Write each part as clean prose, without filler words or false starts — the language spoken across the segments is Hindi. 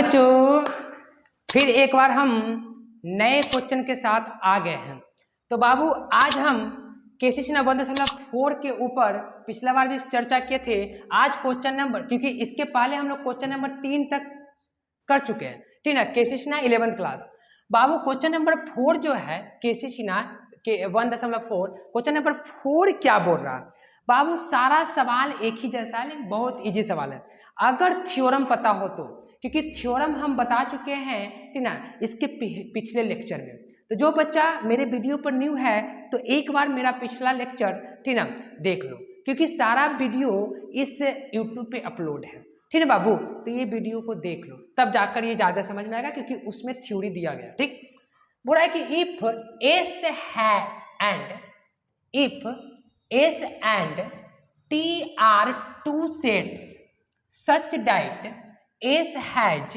बच्चों फिर एक बार हम नए क्वेश्चन के साथ आ गए हैं। तो बाबू आज हम केसीसी 90.4 के ऊपर पिछला बार भी चर्चा किए थे। आज क्वेश्चन नंबर, क्योंकि इसके पहले हम लोग क्वेश्चन नंबर 3 तक कर चुके हैं, ठीक है, केसीसी 11th क्लास। बाबू क्वेश्चन नंबर 4 जो है केसीसी के 1.4, क्वेश्चन नंबर 4 क्या बोल रहा है बाबू? सारा सवाल एक ही जैसा है, बहुत इजी सवाल है अगर थ्योरम पता हो तो, क्योंकि थ्योरम हम बता चुके हैं, ठीक ना, इसके पिछले लेक्चर में। तो जो बच्चा मेरे वीडियो पर न्यू है तो एक बार मेरा पिछला लेक्चर, ठीक ना, देख लो, क्योंकि सारा वीडियो इस यूट्यूब पे अपलोड है, ठीक है बाबू। तो ये वीडियो को देख लो, तब जाकर ये ज्यादा समझ में आएगा, क्योंकि उसमें थ्योरी दिया गया। ठीक, बोल रहा है कि इफ एस है and if S and T are two sets such that S has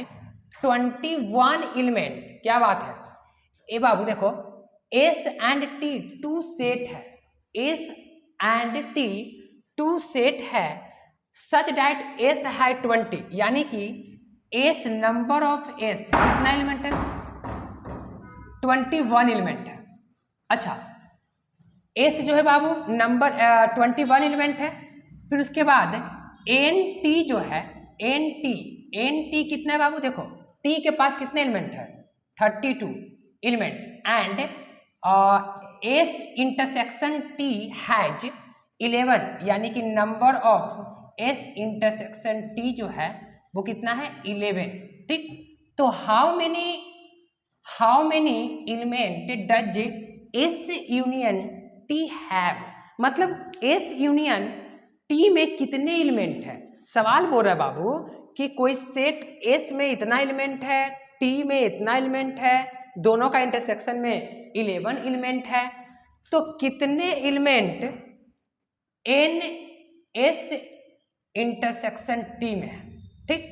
21 element. क्या बात है ए बाबू, देखो S and T two set है, S and T two set है, सच डाइट एस है 20, यानी कि एस नंबर ऑफ एस कितना एलिमेंट है? 21 एलिमेंट है। अच्छा, एस जो है बाबू नंबर 21 एलिमेंट है। फिर उसके बाद एन टी जो है, एन टी कितना है बाबू? देखो टी के पास कितने एलिमेंट है? 32 element. And S intersection T has 11, यानी कि number of S intersection T जो है वो कितना है? 11। ठीक, तो how many element does S union T have? मतलब एस यूनियन टी में कितने एलिमेंट है? सवाल बोल रहा है बाबू कि कोई सेट एस में इतना एलिमेंट है, टी में इतना एलिमेंट है, दोनों का इंटरसेक्शन में 11 एलिमेंट है, तो कितने element N S intersection T में है? ठीक,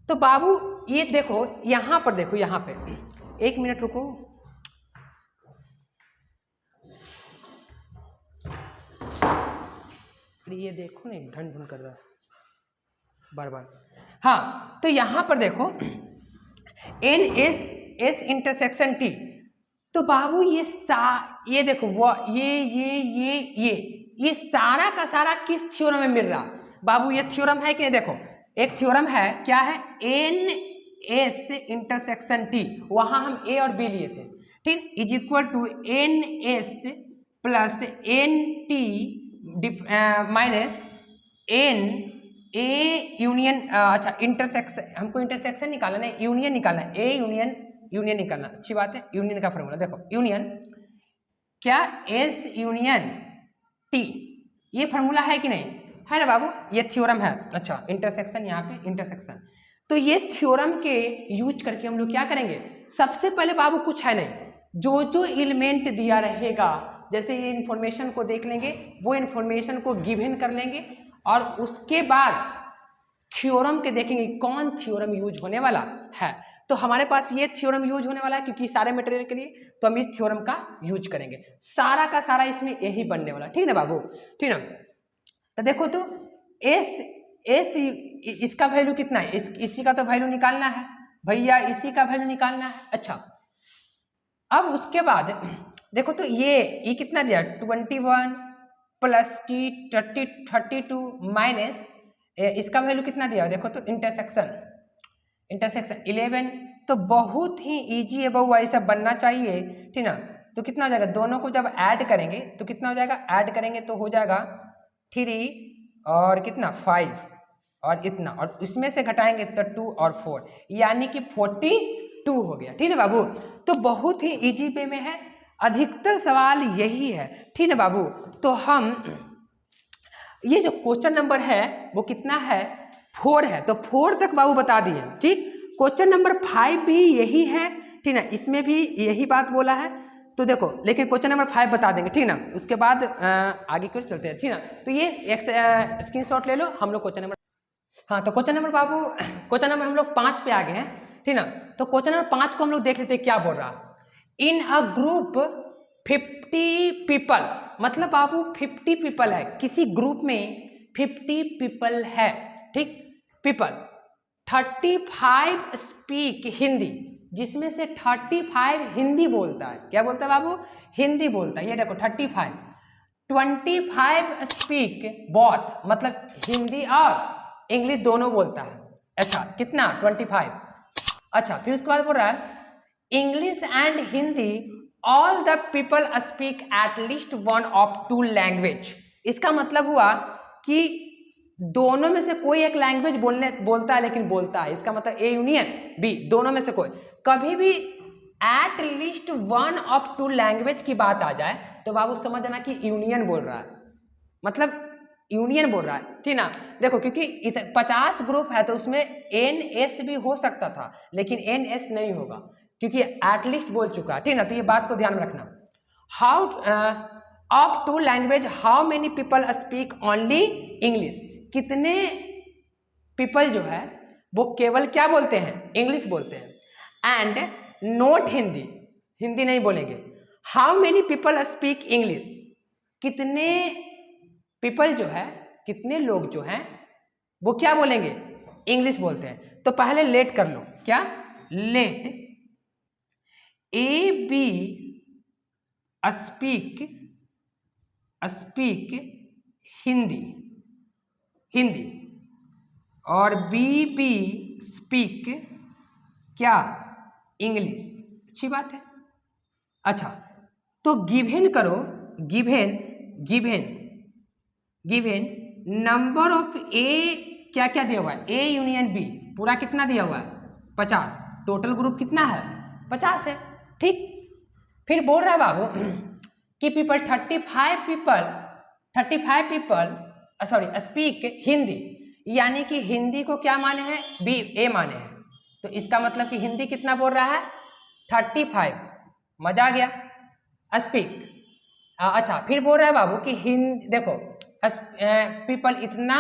तो बाबू ये देखो, यहां पर देखो, यहां पे एक मिनट रुको, ये देखो ना ढन ढन कर रहा है बार बार। हाँ, तो यहां पर देखो एन एस इंटरसेक्शन टी, तो बाबू ये देखो वो ये सारा का सारा किस थ्योरम में मिल रहा बाबू? ये थ्योरम है कि नहीं? देखो एक थ्योरम है, क्या है? एन एस इंटरसेक्शन टी, वहां हम ए और बी लिए थे, ठीक, is equal to N S plus N T minus N A union, अच्छा इंटरसेक्शन, हमको इंटरसेक्शन निकालना है, यूनियन निकालना है, ए यूनियन निकालना, अच्छी बात है। यूनियन का फॉर्मूला देखो, यूनियन क्या? एस यूनियन टी, ये फॉर्मूला है कि नहीं? है ना बाबू, ये थ्योरम है। अच्छा, इंटरसेक्शन, यहाँ पे इंटरसेक्शन, तो ये थ्योरम के यूज करके हम लोग क्या करेंगे? सबसे पहले बाबू कुछ है नहीं, जो एलिमेंट दिया रहेगा, जैसे ये इंफॉर्मेशन को देख लेंगे, वो इंफॉर्मेशन को गिवन कर लेंगे, और उसके बाद थ्योरम के देखेंगे कौन थ्योरम यूज होने वाला है। तो हमारे पास ये थ्योरम यूज होने वाला है, क्योंकि सारे मटेरियल के लिए, तो हम इस थ्योरम का यूज करेंगे, सारा का सारा इसमें यही बनने वाला, ठीक ना बाबू? ठीक ना, तो देखो तो एस इसका वैल्यू कितना है? इसी का तो वैल्यू निकालना है भैया, इसी का वैल्यू निकालना है। अच्छा, अब उसके बाद देखो तो ये कितना दिया? 21 प्लस टी 32 माइनस इसका वैल्यू कितना दिया? देखो तो इंटरसेक्शन 11, तो बहुत ही इजी है बउआ, ऐसा बनना चाहिए, ठीक ना। तो कितना हो जाएगा? दोनों को जब ऐड करेंगे तो कितना हो जाएगा? ऐड करेंगे तो हो जाएगा 3 और कितना 5 और इतना, और इसमें से घटाएंगे तो 2 और 4, यानी कि 42 हो गया, ठीक है बाबू। तो बहुत ही इजी वे में है, अधिकतर सवाल यही है, ठीक है बाबू। तो हम ये जो क्वेश्चन नंबर है वो कितना है? 4 है, तो 4 तक बाबू बता दिए, ठीक। क्वेश्चन नंबर 5 भी यही है, ठीक ना, इसमें भी यही बात बोला है। तो देखो, लेकिन क्वेश्चन नंबर 5 बता देंगे, ठीक ना, उसके बाद आगे क्यों चलते हैं, ठीक ना। तो ये एक स्क्रीनशॉट ले लो, हम लोग क्वेश्चन नंबर, हाँ, तो क्वेश्चन नंबर बाबू, क्वेश्चन नंबर हम लोग 5 पे आ गए हैं, ठीक ना। तो क्वेश्चन नंबर 5 को हम लोग देख लेते हैं क्या बोल रहा। इन अ ग्रुप 50 पीपल, मतलब बाबू 50 पीपल है, किसी ग्रुप में 50 पीपल है, ठीक, पीपल 35 स्पीक हिंदी, जिसमें से 35 हिंदी बोलता है। क्या बोलता है बाबू? हिंदी बोलता है। ये देखो 35। 25 स्पीक बोथ, मतलब हिंदी और इंग्लिश दोनों बोलता है। अच्छा, कितना? 25। अच्छा, फिर उसके बाद बोल रहा है English and Hindi all the people speak at least one of two language. इसका मतलब हुआ कि दोनों में से कोई एक लैंग्वेज बोलता है, लेकिन बोलता है। इसका मतलब ए यूनियन बी, दोनों में से कोई। कभी भी at least one of two language की बात आ जाए तो बाबू समझना कि यूनियन बोल रहा है, मतलब यूनियन बोल रहा है, ठीक ना। देखो क्योंकि 50 ग्रुप है तो उसमें NS भी हो सकता था, लेकिन NS नहीं होगा क्योंकि एटलीस्ट बोल चुका है, ठीक ना। तो ये बात को ध्यान में रखना। How of two language how many people speak only English. कितने पीपल जो है वो केवल क्या बोलते हैं? इंग्लिश बोलते हैं। एंड नोट हिंदी, हिंदी नहीं बोलेंगे। How many people speak English, कितने पीपल जो है, कितने लोग जो हैं वो क्या बोलेंगे? इंग्लिश बोलते हैं। तो पहले लेट कर लो। क्या? Let A B speak Hindi, Hindi, और बी स्पीक क्या? इंग्लिश। अच्छी बात है। अच्छा, तो गिवन करो, गिवन नंबर ऑफ ए, क्या क्या दिया हुआ है? ए यूनियन बी पूरा कितना दिया हुआ है? 50। टोटल ग्रुप कितना है? 50 है, ठीक। फिर बोल रहा है बाबू कि 35 पीपल स्पीक हिंदी, यानी कि हिंदी को क्या माने हैं? बी, ए माने हैं। तो इसका मतलब कि हिंदी कितना बोल रहा है? 35। मजा आ गया। स्पीक। अच्छा, फिर बोल रहा है बाबू कि हिंदी, देखो पीपल इतना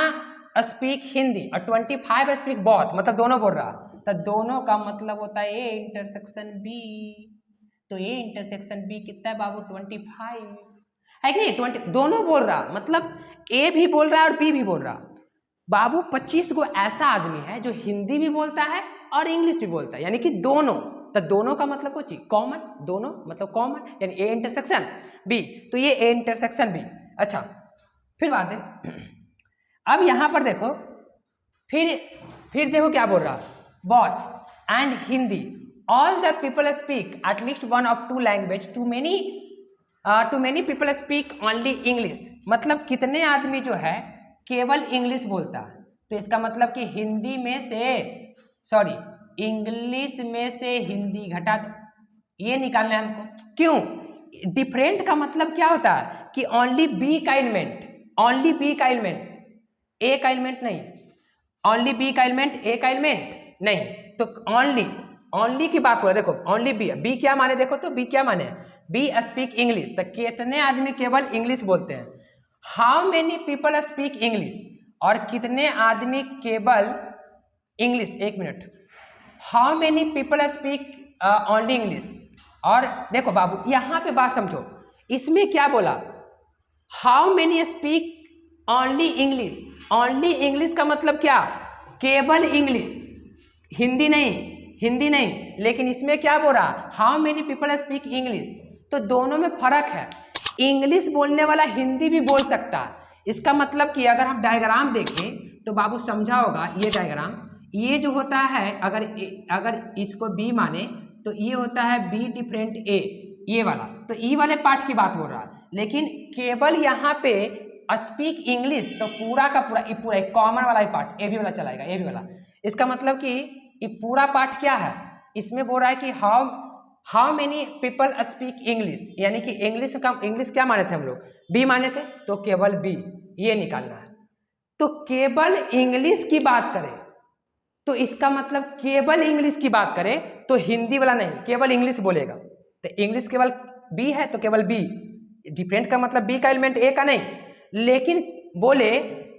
स्पीक हिंदी और 25 स्पीक बोथ, मतलब दोनों बोल रहा। तो दोनों का मतलब होता है ए इंटरसेक्शन बी। तो ए इंटरसेक्शन बी कितना है बाबू? 25 है कि नहीं? 20 दोनों बोल रहा, मतलब ए भी बोल रहा है और बी भी बोल रहा। बाबू 25 को ऐसा आदमी है जो हिंदी भी बोलता है और इंग्लिश भी बोलता है, यानी कि दोनों। तो दोनों का मतलब कुछ कॉमन, दोनों मतलब कॉमन, यानी ए इंटरसेक्शन बी। तो ये ए इंटरसेक्शन बी। अच्छा, फिर बात है, अब यहां पर देखो, फिर देखो क्या बोल रहा, both and Hindi all the people speak at least one of two language, too many people speak only English. मतलब कितने आदमी जो है केवल इंग्लिश बोलता है। तो इसका मतलब कि हिंदी में से, सॉरी, इंग्लिश में से हिंदी घटा दो, ये निकालना है हमको। क्यों? डिफरेंट का मतलब क्या होता है कि ओनली बी का एलिमेंट, ओनली बी का एलिमेंट, ए का एलिमेंट नहीं, ओनली बी का एलिमेंट, ए का एलिमेंट नहीं। तो ओनली की बात हो रहा है। देखो ओनली बी क्या माने? देखो तो बी क्या माने? B speak English. तो कितने आदमी केवल इंग्लिश बोलते हैं? How many people speak English, और कितने आदमी केवल इंग्लिश, एक minute, how many people speak only English. और देखो बाबू यहां पे बात समझो, इसमें क्या बोला? How many speak only English. Only English का मतलब क्या? केवल इंग्लिश, हिंदी नहीं। लेकिन इसमें क्या बोल रहा? How many people speak English. तो दोनों में फर्क है। इंग्लिश बोलने वाला हिंदी भी बोल सकता है। इसका मतलब कि अगर हम डायग्राम देखें तो बाबू समझा होगा, ये डायग्राम, ये जो होता है, अगर इसको बी माने तो ये होता है बी डिफरेंट ए, ये वाला। तो ई वाले पार्ट की बात बोल रहा है। लेकिन केवल यहाँ पे स्पीक इंग्लिश, तो पूरा का पूरा कॉमन वाला ही पार्ट ए भी वाला चलाएगा, ए भी वाला। इसका मतलब कि ये पूरा पार्ट क्या है? इसमें बोल रहा है कि how many people speak English, यानी कि इंग्लिश क्या माने थे हम लोग? बी माने थे, तो केवल बी, ये निकालना है। तो केवल इंग्लिश की बात करें तो इसका मतलब केवल इंग्लिश की बात करें तो हिंदी वाला नहीं, केवल इंग्लिश बोलेगा। तो इंग्लिश केवल बी है तो केवल बी, डिफरेंट का मतलब बी का एलिमेंट ए का नहीं। लेकिन बोले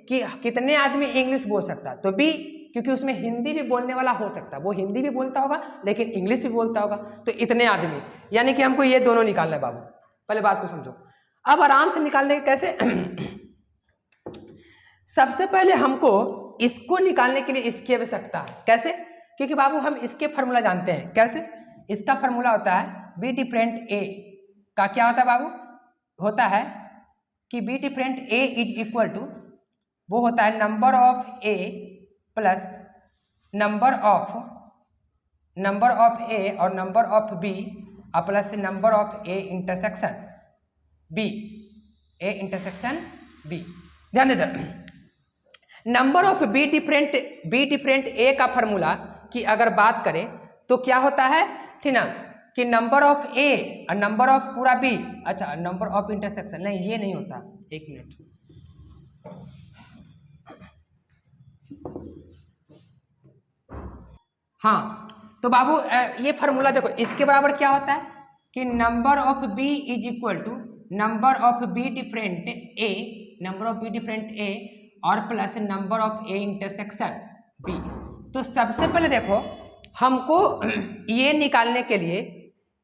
कि कितने आदमी इंग्लिश बोल सकता है, तो बी, क्योंकि उसमें हिंदी भी बोलने वाला हो सकता है, वो हिंदी भी बोलता होगा लेकिन इंग्लिश भी बोलता होगा। तो इतने आदमी, यानी कि हमको ये दोनों निकालना है बाबू। पहले बात को समझो, अब आराम से निकालने के कैसे। सबसे पहले हमको इसको निकालने के लिए इसकी आवश्यकता है। कैसे? क्योंकि बाबू हम इसके फार्मूला जानते हैं। कैसे? इसका फार्मूला होता है बी डिफरेंट ए का क्या होता है बाबू? होता है कि B different A is equal to, वो होता है number of A plus number of A और नंबर ऑफ बी और plus number of A intersection B, A intersection B. ध्यान दे दो, number of B different A का फार्मूला की अगर बात करें तो क्या होता है, ठीक ना, कि नंबर ऑफ ए और नंबर ऑफ पूरा बी, अच्छा नंबर ऑफ इंटरसेक्शन, नहीं ये नहीं होता, एक मिनट, हाँ तो बाबू ये फार्मूला देखो, इसके बराबर क्या होता है कि number of B is equal to number of B different A, number of B different A और plus number of A intersection B. तो सबसे पहले देखो हमको ये निकालने के लिए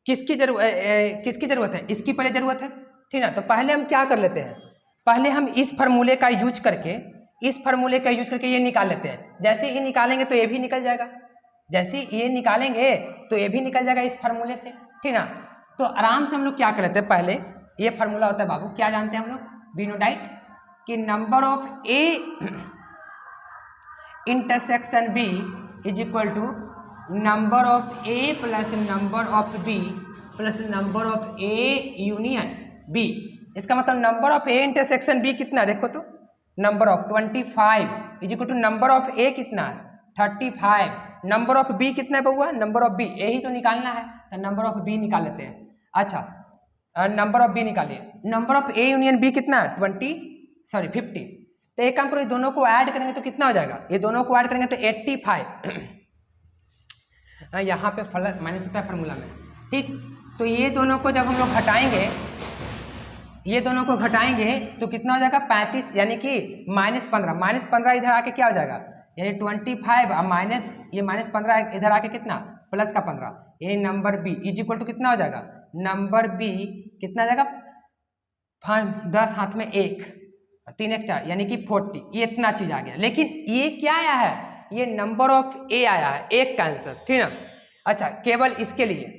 किसकी जरूरत है, इसकी पहले जरूरत है, ठीक ना। तो पहले हम क्या कर लेते हैं, पहले हम इस फार्मूले का यूज करके ये निकाल लेते हैं। जैसे ये निकालेंगे तो ये भी निकल जाएगा, जैसे ये निकालेंगे तो ये भी निकल जाएगा इस फार्मूले से, ठीक ना। तो आराम से हम लोग क्या कर लेते हैं, पहले ये फार्मूला होता है बाबू, क्या जानते हैं हम लोग, वी नो डाइट कि number of A intersection B is equal to number of A plus number of B plus number of A union B. इसका मतलब number of A intersection B कितना, देखो तो number of 25 is equal to number of A कितना है 35, नंबर ऑफ बी कितना है बउआ, नंबर ऑफ बी यही तो निकालना है, तो नंबर ऑफ बी निकाल लेते हैं। अच्छा नंबर ऑफ बी निकालिए, number of A union B कितना 50। तो एक काम करो, ये दोनों को ऐड करेंगे तो कितना हो जाएगा, ये दोनों को ऐड करेंगे तो 85 यहाँ पे माइनस होता है फार्मूला में, ठीक। तो ये दोनों को जब हम लोग घटाएंगे, ये दोनों को घटाएंगे तो कितना हो जाएगा 35, यानी कि -15 इधर आके क्या हो जाएगा, यानी 25 और माइनस ये -15 इधर आके कितना प्लस का 15, यानी number B is equal to कितना हो जाएगा, नंबर बी कितना आ जाएगा 10 हाथ में 1 और 3 1 4 यानी कि 40, ये इतना चीज आ गया। लेकिन ये क्या आया है, ये नंबर ऑफ ए आया है, एक का आंसर, ठीक ना। अच्छा केवल इसके लिए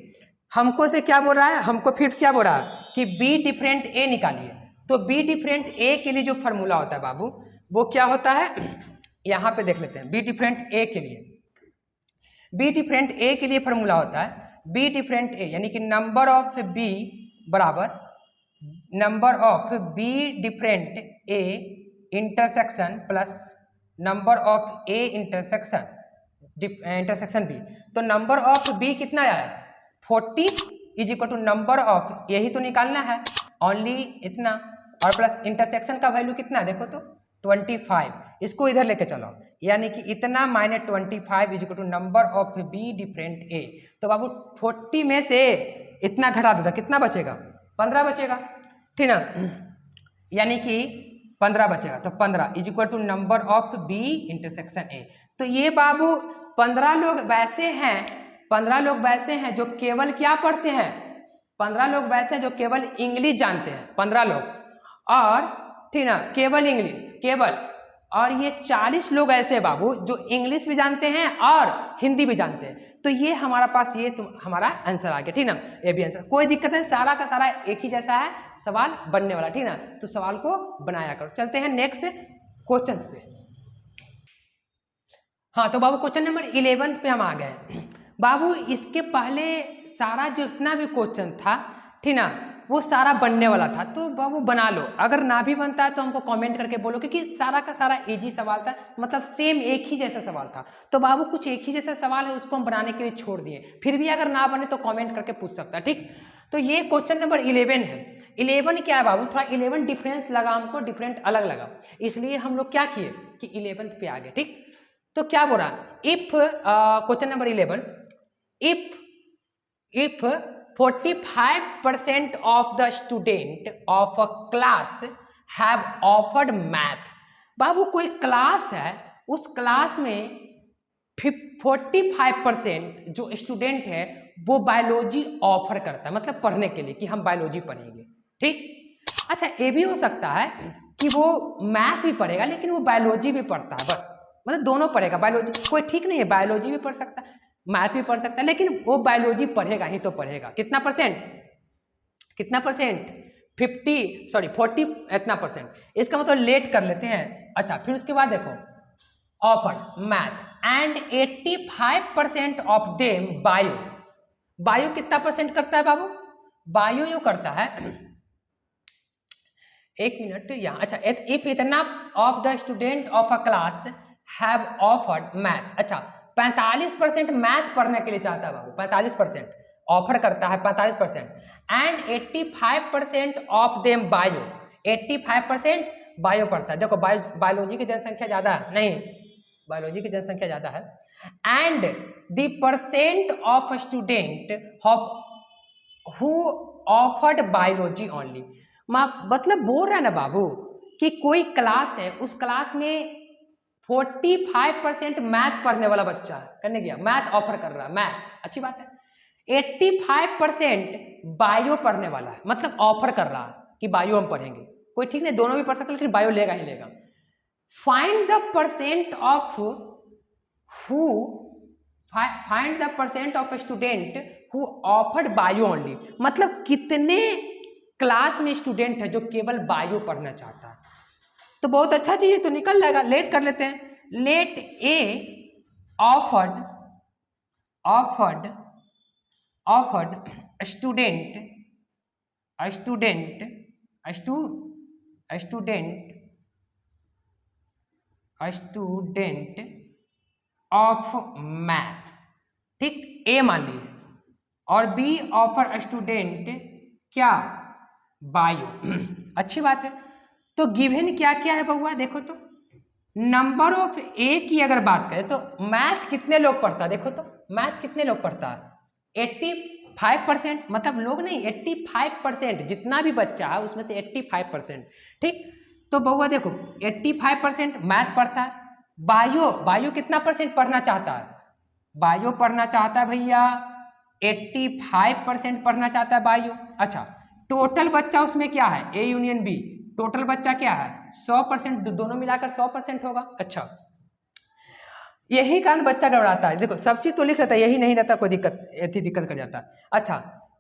हमको से क्या बोल रहा है, हमको फिर क्या बोल रहा है कि बी डिफरेंट ए निकालिए। तो बी डिफरेंट ए के लिए जो फार्मूला होता है बाबू वो क्या होता है, यहाँ पे देख लेते हैं। बी डिफरेंट ए के लिए फार्मूला होता है बी डिफरेंट ए, यानी कि नंबर ऑफ बी बराबर number of B different A intersection plus number of A intersection B. तो नंबर ऑफ बी कितना आया 40 is equal to number of, यही तो निकालना है ओनली इतना, और प्लस इंटरसेक्शन का वैल्यू कितना है देखो तो 25, इसको इधर लेके चलो, यानी कि इतना -25 is equal to number of B different A. तो बाबू 40 में से इतना घटा देता, कितना बचेगा 15 बचेगा, ठीक ना, यानी कि 15 बचेगा। तो 15 is equal to number of B intersection A. तो ये बाबू 15 लोग वैसे हैं जो केवल क्या पढ़ते हैं, 15 लोग वैसे हैं जो केवल इंग्लिश जानते हैं, 15 लोग, और ठीक ना केवल इंग्लिश केवल, और ये 40 लोग ऐसे हैं बाबू जो इंग्लिश भी जानते हैं और हिंदी भी जानते हैं। तो ये हमारा पास ये हमारा आंसर आ गया, ठीक ना, ये भी आंसर, कोई दिक्कत नहीं, सारा का सारा एक ही जैसा है सवाल बनने वाला, ठीक ना। तो सवाल को बनाया करो। चलते हैं नेक्स्ट क्वेश्चन पे। हाँ तो बाबू क्वेश्चन नंबर 11 पे हम आ गए बाबू। इसके पहले सारा जितना भी क्वेश्चन था, ठीक ना, वो सारा बनने वाला था, तो बाबू बना लो। अगर ना भी बनता है तो हमको कमेंट करके बोलो, क्योंकि सारा का सारा इजी सवाल था, मतलब सेम एक ही जैसा सवाल था। तो बाबू कुछ एक ही जैसा सवाल है उसको हम बनाने के लिए छोड़ दिए, फिर भी अगर ना बने तो कमेंट करके पूछ सकता है, ठीक। तो ये क्वेश्चन नंबर 11 है। 11 क्या है बाबू, थोड़ा 11 डिफरेंस लगा हमको, डिफरेंट अलग लगा, इसलिए हम लोग क्या किए कि 11th पे आ गए, ठीक। तो क्या बोला, if question number 11, if 45% of the student of a class have offered math। बाबू कोई क्लास है, उस क्लास में 45% जो स्टूडेंट है वो बायोलॉजी ऑफर करता है, मतलब पढ़ने के लिए कि हम बायोलॉजी पढ़ेंगे, ठीक। अच्छा ये भी हो सकता है कि वो मैथ भी पढ़ेगा लेकिन वो बायोलॉजी भी पढ़ता है, बस मतलब दोनों पढ़ेगा, बायोलॉजी कोई ठीक नहीं है, बायोलॉजी भी पढ़ सकता है, मैथ भी पढ़ सकता है, लेकिन वो बायोलॉजी पढ़ेगा ही तो पढ़ेगा। कितना परसेंट, कितना परसेंट, 40 इतना परसेंट। इसका मतलब लेट कर लेते हैं। अच्छा, फिर उसके बाद देखो offered math and 85% of them bio. Bio कितना परसेंट करता है बाबू, बायो यो करता है, एक मिनट यहाँ, अच्छा, इफ इतना of the student of a class have offered math, अच्छा 45% मैथ पढ़ने के लिए चाहता है बाबू, 45% ऑफर करता है 45%, and 85% of them bio, 85% bio पढ़ता है। देखो बायोलॉजी की जनसंख्या ज्यादा है, नहीं बायोलॉजी की जनसंख्या ज्यादा है, and the percent of student who offered biology only. मतलब बोल रहा है ना बाबू कि कोई क्लास है, उस क्लास में 45% मैथ पढ़ने वाला बच्चा करने गया, मैथ ऑफर कर रहा है, मैथ अच्छी बात है। 85% बायो पढ़ने वाला है, मतलब ऑफर कर रहा है कि बायो हम पढ़ेंगे, कोई ठीक नहीं, दोनों भी पढ़ सकते, लेकिन बायो लेगा ही लेगा। Find the percent of who, find the percent of student who offered bio only, मतलब कितने क्लास में स्टूडेंट है जो केवल बायो पढ़ना चाहता है। तो बहुत अच्छा चीज है, तो निकल जाएगा। लेट कर लेते हैं, let A offered student of math, ठीक, ए मान लीजिए, और बी ऑफर स्टूडेंट क्या, बायो। अच्छी बात है। तो गिवन क्या क्या है बउआ, देखो तो नंबर ऑफ ए की अगर बात करें तो मैथ कितने लोग पढ़ता है, देखो तो मैथ कितने लोग पढ़ता है, 85%, मतलब लोग नहीं 85%, जितना भी बच्चा है उसमें से 85%, ठीक। तो बउआ देखो 85% मैथ पढ़ता है, बायो कितना परसेंट पढ़ना चाहता है, बायो पढ़ना चाहता है भैया 85% पढ़ना चाहता है बायो। अच्छा, टोटल बच्चा उसमें क्या है, ए यूनियन बी, टोटल बच्चा क्या है 100%, दोनों मिलाकर 100% होगा। अच्छा, यही कारण बच्चा घबराता है, देखो सब चीज तो लिख लेता है, यही नहीं रहता कोई दिक्कत, ऐसी दिक्कत कर जाता है। अच्छा,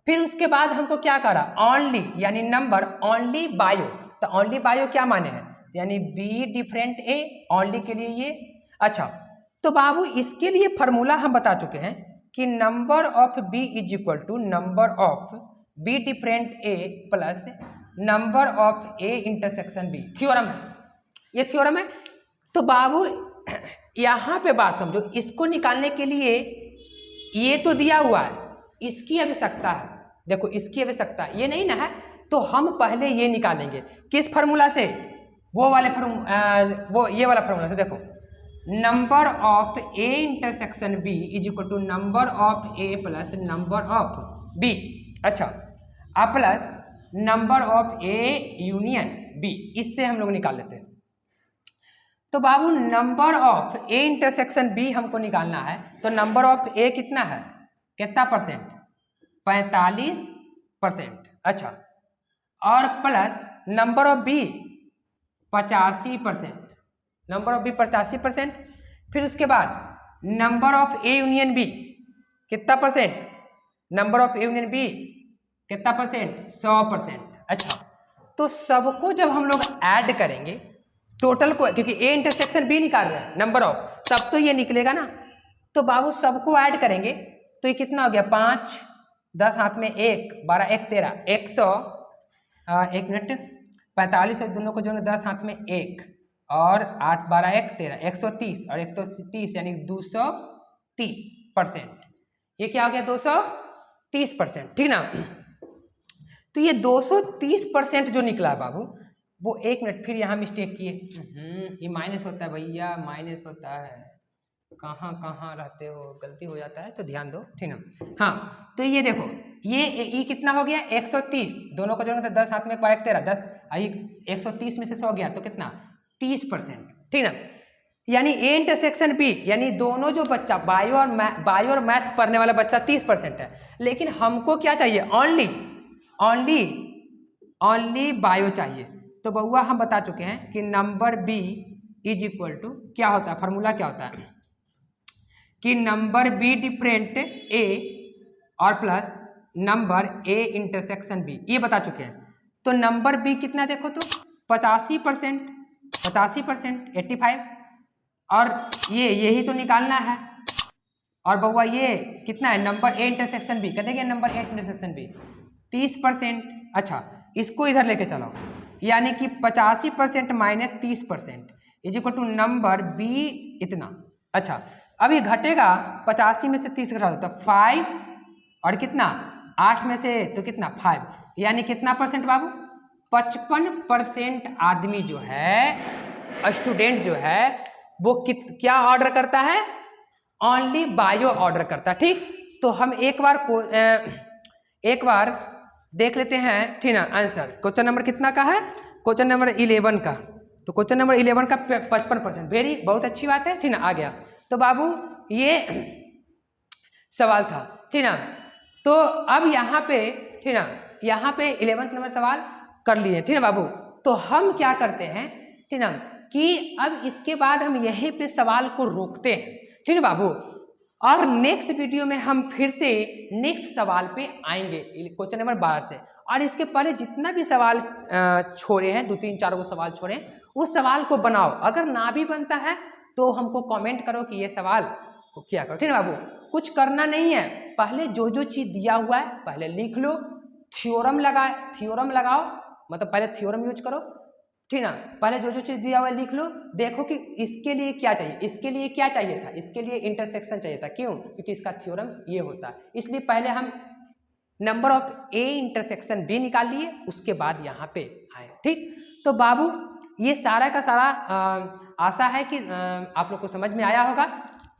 फिर उसके बाद हमको क्या करा, ओनली यानी नंबर, ओनली बायो, तो ओनली बायो क्या माने हैं, यानी बी डिफरेंट ए, ओनली के लिए ये। अच्छा, तो बाबू इसके लिए फॉर्मूला हम बता चुके हैं कि number of B is equal to number of B different A plus number of A intersection B. Theorem है, ये थ्योरम है। तो बाबू यहाँ पे बात समझो, इसको निकालने के लिए ये तो दिया हुआ है, इसकी आवश्यकता है, देखो इसकी आवश्यकता ये नहीं ना है, तो हम पहले ये निकालेंगे किस फार्मूला से, वो वाले वो ये वाला फार्मूला से। देखो number of A intersection B is equal to number of A plus number of B. अच्छा, अब plus number of A union B, इससे हम लोग निकाल लेते हैं। तो बाबू number of A intersection B हमको निकालना है, तो नंबर ऑफ ए कितना है, कितना परसेंट, 45%। अच्छा, और plus number of B 85%, number of B 85%। फिर उसके बाद number of A union B कितना percent, number of A union B कितना परसेंट, 100%। अच्छा, तो सबको जब हम लोग ऐड करेंगे टोटल को, क्योंकि ए इंटरसेक्शन बी निकाल रहे हैं नंबर ऑफ, तब तो ये निकलेगा ना। तो बाबू सबको ऐड करेंगे तो ये कितना हो गया, 5 10 हाथ में 1 12 1 13 100, 1 मिनट 45 और दोनों को जोड़ेंगे 10 हाथ में 1 और 8 12 1 13 130 और 130 यानी 230%। ये क्या हो गया 230%, ठीक ना। तो ये 230% जो निकला है बाबू, वो 1 मिनट फिर यहाँ मिस्टेक किए, ये माइनस होता है भैया, माइनस होता है, कहाँ कहाँ रहते हो, गलती हो जाता है तो ध्यान दो, ठीक ना। हाँ, तो ये देखो ये कितना हो गया 130, दोनों को जोड़ेंगे तो 10 हाथ में 1 13 10, 130 में से 100 गया तो कितना 30%, ठीक ना। यानी ए इंटरसेक्शन बी, यानी दोनों जो बच्चा बायो और मैथ पढ़ने वाला बच्चा 30% है, लेकिन हमको क्या चाहिए, ओनली बायो चाहिए। तो बउआ हम बता चुके हैं कि number B is equal to क्या होता है, फार्मूला क्या होता है कि नंबर बी डिफरेंट ए और plus number A intersection B, ये बता चुके हैं। तो नंबर बी कितना देखो तो 85%, 85% 85, और ये यही तो निकालना है। और बउआ ये कितना है, नंबर ए इंटरसेक्शन बी, कहते हैं नंबर ए इंटरसेक्शन बी 30%। अच्छा इसको इधर लेके चलो, यानी कि 85% minus 30% is equal to number B इतना। अच्छा अब ये घटेगा, 85 में से 30 घटा दो तो 5, और कितना 8 में से तो कितना 5, यानी कितना परसेंट बाबू, 55% आदमी जो है, स्टूडेंट जो है वो क्या ऑर्डर करता है, ओनली बायो ऑर्डर करता है। ठीक, तो हम एक बार देख लेते हैं, ठीक ना। आंसर क्वेश्चन नंबर कितना का है, क्वेश्चन नंबर 11 का। तो क्वेश्चन नंबर 11 का 55%, वेरी बहुत अच्छी बात है, ठीक ना, आ गया। तो बाबू ये सवाल था, ठीक ना। तो अब यहाँ पे, ठीक ना, यहाँ पे 11th नंबर सवाल कर लिए, ठीक है बाबू। तो हम क्या करते हैं, ठीक ना, कि अब इसके बाद हम यहीं पे सवाल को रोकते हैं, ठीक है बाबू। और नेक्स्ट वीडियो में हम फिर से नेक्स्ट सवाल पे आएंगे क्वेश्चन नंबर 12 से। और इसके पहले जितना भी सवाल छोड़े हैं, 2 3 4 वो सवाल छोड़े, उस सवाल को बनाओ। अगर ना भी बनता है तो हमको कमेंट करो कि ये सवाल को क्या करो, ठीक है बाबू। कुछ करना नहीं है, पहले जो जो चीज दिया हुआ है पहले लिख लो, थ्योरम लगाओ, मतलब पहले थ्योरम यूज करो, ठीक ना। पहले जो जो चीज दिया हुआ है लिख लो, देखो कि इसके लिए क्या चाहिए, इसके लिए क्या चाहिए था, इसके लिए इंटरसेक्शन चाहिए था, क्यों, क्योंकि इसका थ्योरम ये होता है। इसलिए पहले हम number of A intersection B निकाल लिए, उसके बाद यहाँ पे आए। ठीक, तो बाबू ये सारा का सारा आशा है कि आप लोग को समझ में आया होगा,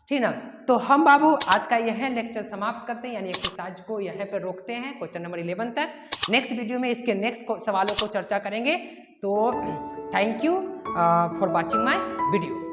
ठीक ना। तो हम बाबू आज का यह लेक्चर समाप्त करते हैं, यानी एक्सरसाइज को यहाँ पे रोकते हैं क्वेश्चन नंबर 11 तक। नेक्स्ट वीडियो में इसके नेक्स्ट सवालों को चर्चा करेंगे। तो thank you for watching my video.